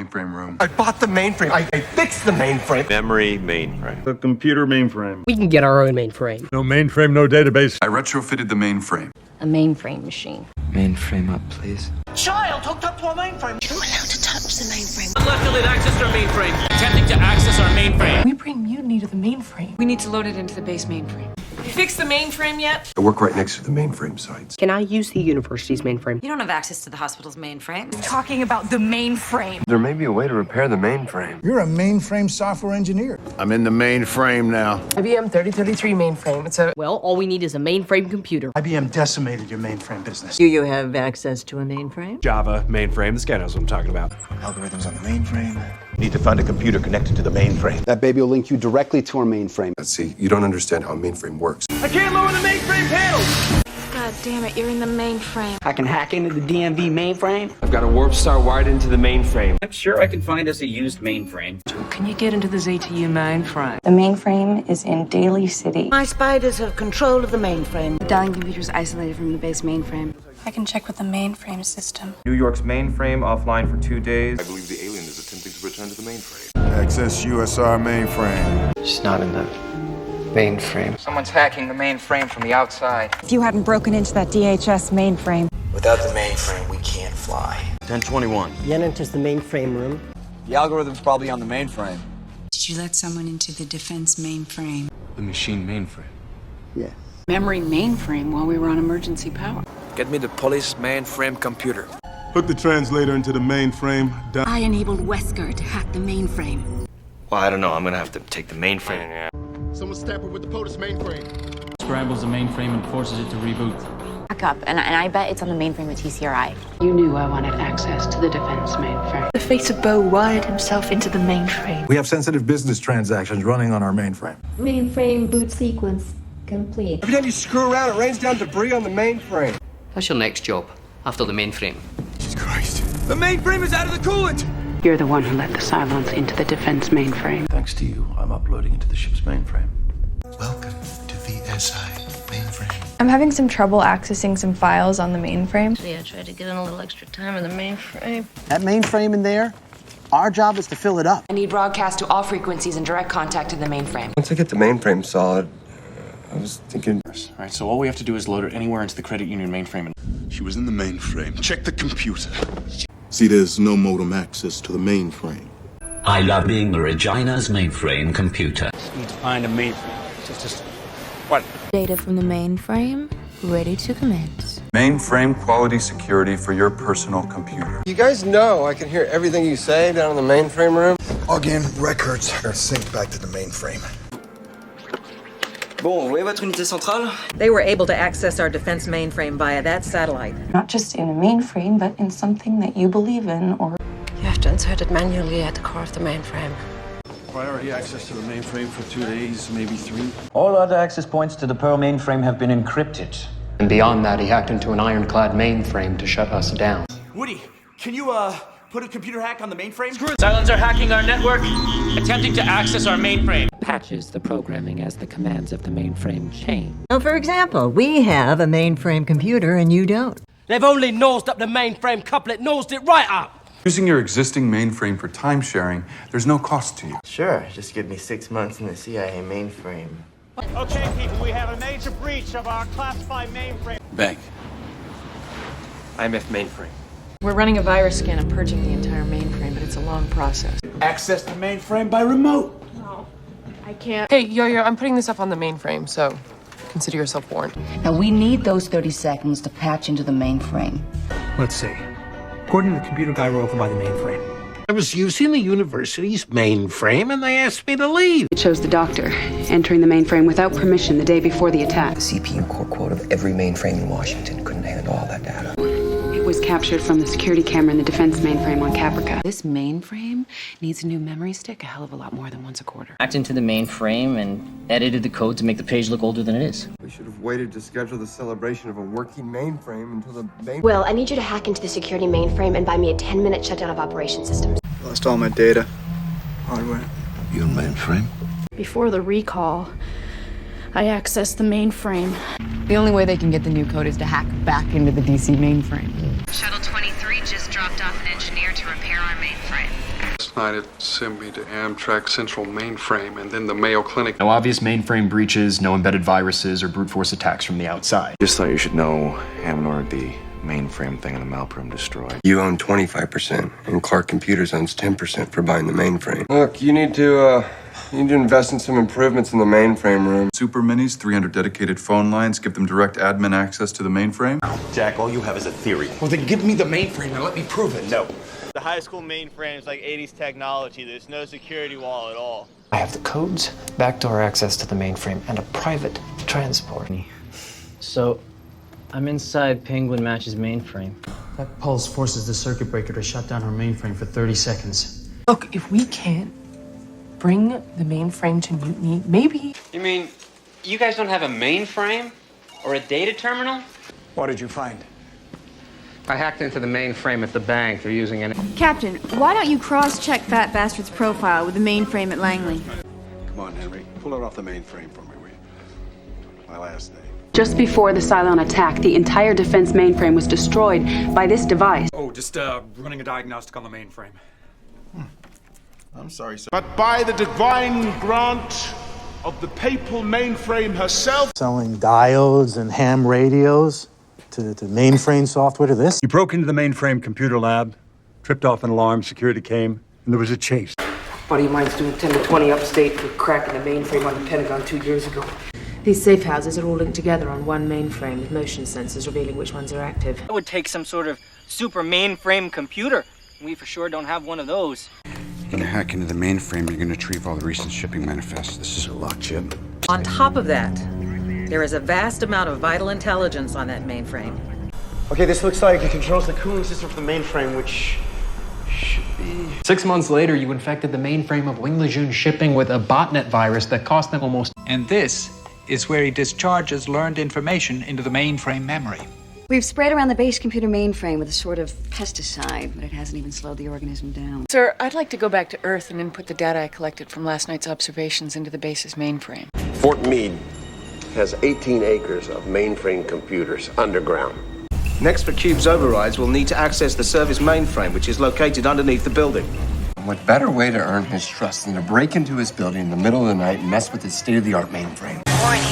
mainframe room. I bought the mainframe. I fixed the mainframe. Memory mainframe. The computer mainframe. We can get our own mainframe. No mainframe, no database. I retrofitted the mainframe. A mainframe machine. Mainframe up, please. Child hooked up to a mainframe. You're not allowed to touch the mainframe. Unlawfully access our mainframe. Attempting to access our mainframe. We bring mutiny to the mainframe. We need to load it into the base mainframe. You fixed the mainframe yet? I work right next to the mainframe sites. Can I use the university's mainframe? You don't have access to the hospital's mainframe. Talking about the mainframe. There may be a way to repair the mainframe. You're a mainframe software engineer. I'm in the mainframe now. IBM 3033 mainframe. It's a... Well, all we need is a mainframe computer. IBM decimated your mainframe business. Do you have access to a mainframe? Java mainframe. This guy knows what I'm talking about. Algorithms on the mainframe. Need to find a computer connected to the mainframe. That baby will link you directly to our mainframe. Let's see, you don't understand how a mainframe works. I can't lower the mainframe panel! God damn it, you're in the mainframe. I can hack into the DMV mainframe. I've got a warp star wired into the mainframe. I'm sure I can find us a used mainframe. Can you get into the ZTU mainframe? The mainframe is in Daly City. My spiders have control of the mainframe. The dialing computer's isolated from the base mainframe. I can check with the mainframe system. New York's mainframe offline for 2 days. I believe the alien is attempting to return to the mainframe. Access USR mainframe. She's not in the mainframe. Someone's hacking the mainframe from the outside. If you hadn't broken into that DHS mainframe. Without the mainframe, we can't fly. 1021. Yen enters the mainframe room. The algorithm's probably on the mainframe. Did you let someone into the defense mainframe? The machine mainframe. Yes. Memory mainframe while we were on emergency power. Get me the police mainframe computer. Put the translator into the mainframe. I enabled Wesker to hack the mainframe. Well, I don't know. I'm gonna have to take the mainframe. Someone's tampered with the POTUS mainframe. Scrambles the mainframe and forces it to reboot. Back up, and I bet it's on the mainframe with TCRI. You knew I wanted access to the defense mainframe. The face of Bo wired himself into the mainframe. We have sensitive business transactions running on our mainframe. Mainframe boot sequence complete. Every time you screw around, it rains down debris on the mainframe. What's your next job after the mainframe? Jesus Christ. The mainframe is out of the coolant! You're the one who let the Cylons into the defense mainframe. Thanks to you, I'm uploading into the ship's mainframe. Welcome to VSI mainframe. I'm having some trouble accessing some files on the mainframe. Yeah, I tried to get in a little extra time in the mainframe. That mainframe in there, our job is to fill it up. I need broadcast to all frequencies and direct contact to the mainframe. Once I get the mainframe solid, I was thinking... All right, so all we have to do is load her anywhere into the credit union mainframe. She was in the mainframe. Check the computer. See, there's no modem access to the mainframe. I love being Regina's mainframe computer. Need to find a mainframe. What? Data from the mainframe, ready to commence. Mainframe quality security for your personal computer. You guys know I can hear everything you say down in the mainframe room? Log in, records are synced back to the mainframe. Bon, où est votre unité centrale? They were able to access our defense mainframe via that satellite. Not just in a mainframe, but in something that you believe in, or... You have to insert it manually at the core of the mainframe. Priority access to the mainframe for 2 days, maybe 3. All other access points to the Pearl mainframe have been encrypted. And beyond that, he hacked into an ironclad mainframe to shut us down. Woody, can you, put a computer hack on the mainframe? Cylons are hacking our network, attempting to access our mainframe. Patches the programming as the commands of the mainframe change. Well, for example, we have a mainframe computer and you don't. They've only nosed up the mainframe couplet, nosed it right up! Using your existing mainframe for time sharing, there's no cost to you. Sure, just give me 6 months in the CIA mainframe. Okay, people, we have a major breach of our classified mainframe. Bank. IMF mainframe. We're running a virus scan and purging the entire mainframe, but it's a long process. Access the mainframe by remote. No, I can't. Hey, Yo-Yo, I'm putting this up on the mainframe, so consider yourself warned. Now, we need those 30 seconds to patch into the mainframe. Let's see. According to the computer guy, we're over by the mainframe. I was using the university's mainframe and they asked me to leave. It shows the doctor entering the mainframe without permission the day before the attack. The CPU core quote of every mainframe in Washington couldn't handle all that data. It was captured from the security camera in the defense mainframe on Caprica. This mainframe needs a new memory stick a hell of a lot more than once a quarter. Hacked into the mainframe and edited the code to make the page look older than it is. We should have waited to schedule the celebration of a working mainframe until the mainframe... Will, I need you to hack into the security mainframe and buy me a 10-minute shutdown of operation systems. Lost all my data. Hardware. Your mainframe? Before the recall, I accessed the mainframe. The only way they can get the new code is to hack back into the DC mainframe. Shuttle 23 just dropped off an engineer to to repair our mainframe. Last night it sent me to Amtrak Central Mainframe and then the Mayo Clinic. No obvious mainframe breaches, no embedded viruses or brute force attacks from the outside. Just thought you should know Hammond ordered the mainframe thing in the Malprum destroyed. You own 25%, and Clark Computers owns 10% for buying the mainframe. Look, you need to invest in some improvements in the mainframe room. Super minis, 300 dedicated phone lines, give them direct admin access to the mainframe. Jack, all you have is a theory. Well, then give me the mainframe and let me prove it. No. The high school mainframe is like 80s technology. There's no security wall at all. I have the codes, backdoor access to the mainframe, and a private transport. So, I'm inside Penguin Match's mainframe. That pulse forces the circuit breaker to shut down her mainframe for 30 seconds. Look, if we can't bring the mainframe to mutiny, maybe... You mean, you guys don't have a mainframe? Or a data terminal? What did you find? I hacked into the mainframe at the bank. They're using an... Captain, why don't you cross-check that bastard's profile with the mainframe at Langley? Come on, Henry. Pull it off the mainframe for me, will you? My last name. Just before the Cylon attack, the entire defense mainframe was destroyed by this device. Oh, just running a diagnostic on the mainframe. I'm sorry, sir. But by the divine grant of the papal mainframe herself. Selling diodes and ham radios to mainframe software to this. He broke into the mainframe computer lab, tripped off an alarm, security came, and there was a chase. Buddy of mine's doing 10 to 20 upstate for cracking the mainframe on the Pentagon 2 years ago. These safe houses are all linked together on one mainframe with motion sensors revealing which ones are active. It would take some sort of super mainframe computer. We for sure don't have one of those. You're gonna hack into the mainframe, you're gonna retrieve all the recent shipping manifests. This is a lot, Chip. On top of that, there is a vast amount of vital intelligence on that mainframe. Okay, this looks like it controls the cooling system for the mainframe, which should be... 6 months later, you infected the mainframe of Wing Lejeune Shipping with a botnet virus that cost them almost... And this is where he discharges learned information into the mainframe memory. We've sprayed around the base computer mainframe with a sort of pesticide, but it hasn't even slowed the organism down. Sir, I'd like to go back to Earth and input the data I collected from last night's observations into the base's mainframe. Fort Meade has 18 acres of mainframe computers underground. Next for Cube's overrides, we'll need to access the service mainframe, which is located underneath the building. What better way to earn his trust than to break into his building in the middle of the night and mess with his state-of-the-art mainframe? Warning,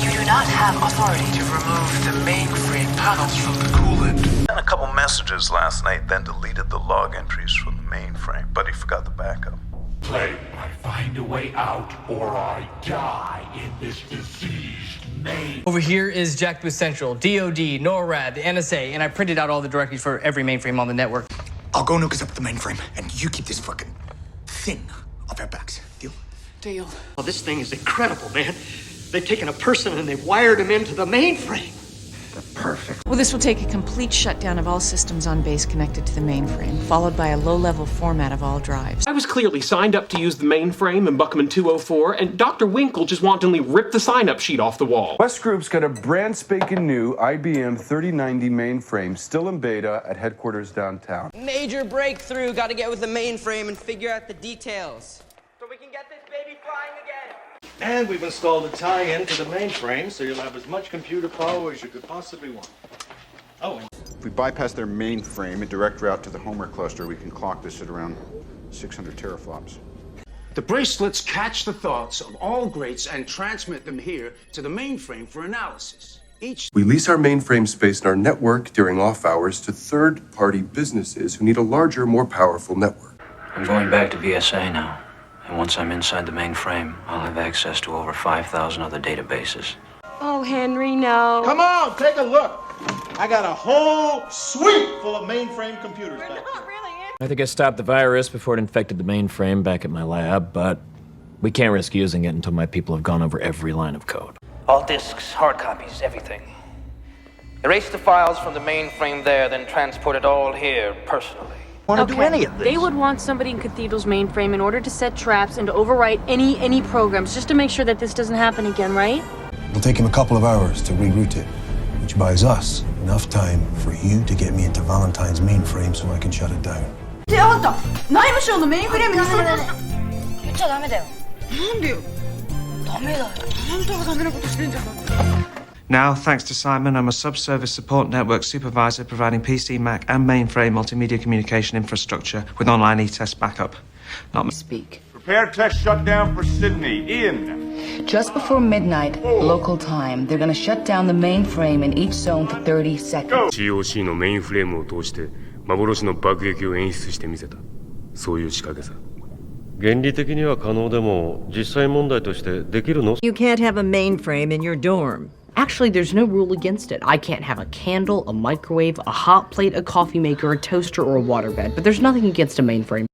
you do not have authority to remove the mainframe panels from the coolant. Sent a couple messages last night, then deleted the log entries from the mainframe, but he forgot the backup. Play, I find a way out, or I die in this diseased main. Over here is jacked with Central, DOD, NORAD, the NSA, and I printed out all the directories for every mainframe on the network. I'll go nuke us up the mainframe, and you keep this fucking thing off our backs. Deal? Deal. Well, this thing is incredible, man. They've taken a person and they've wired him into the mainframe. Perfect. Well, this will take a complete shutdown of all systems on base connected to the mainframe, followed by a low-level format of all drives. I was clearly signed up to use the mainframe in Buckman 204, and Dr. Winkle just wantonly ripped the sign-up sheet off the wall. West Group's got a brand spanking new IBM 3090 mainframe still in beta at headquarters downtown. Major breakthrough. Got to get with the mainframe and figure out the details. So we can get this baby flying again. And we've installed a tie-in to the mainframe, so you'll have as much computer power as you could possibly want. Oh, If we bypass their mainframe and direct route to the Homer cluster, we can clock this at around 600 teraflops. the bracelets catch the thoughts of all greats and transmit them here to the mainframe for analysis. We lease our mainframe space in our network during off hours to third-party businesses who need a larger, more powerful network. I'm going back to VSA now. And once I'm inside the mainframe, I'll have access to over 5,000 other databases. Oh, Henry, no. Come on, take a look. I got a whole suite full of mainframe computers back here. I think I stopped the virus before it infected the mainframe back at my lab, but we can't risk using it until my people have gone over every line of code. All disks, hard copies, everything. Erase the files from the mainframe there, then transport it all here personally. Want to do any of this? They would want somebody in Cathedral's mainframe in order to set traps and to overwrite any programs, just to make sure that this doesn't happen again, right? It'll take him a couple of hours to reroute it, which buys us enough time for you to get me into Valentine's mainframe so I can shut it down. ってあんた内務省のメインフレームに言っちゃダメだよ。なんでよ。ダメだよ。あんたがダメなことしてんじゃん。Now, thanks to Simon, I'm a sub-service support network supervisor providing PC, Mac, and mainframe multimedia communication infrastructure with online e-test backup. Not speak. Prepare test shutdown for Sydney. In. Just before midnight, local time, they're gonna shut down the mainframe in each zone for 30 seconds. COC のメインフレームを通して幻の爆撃を演出してみせた。そういう仕掛けさ。原理的には可能でも実際問題としてできるの？ You can't have a mainframe in your dorm. Actually, there's no rule against it. I can't have a candle, a microwave, a hot plate, a coffee maker, a toaster, or a waterbed, but there's nothing against a mainframe.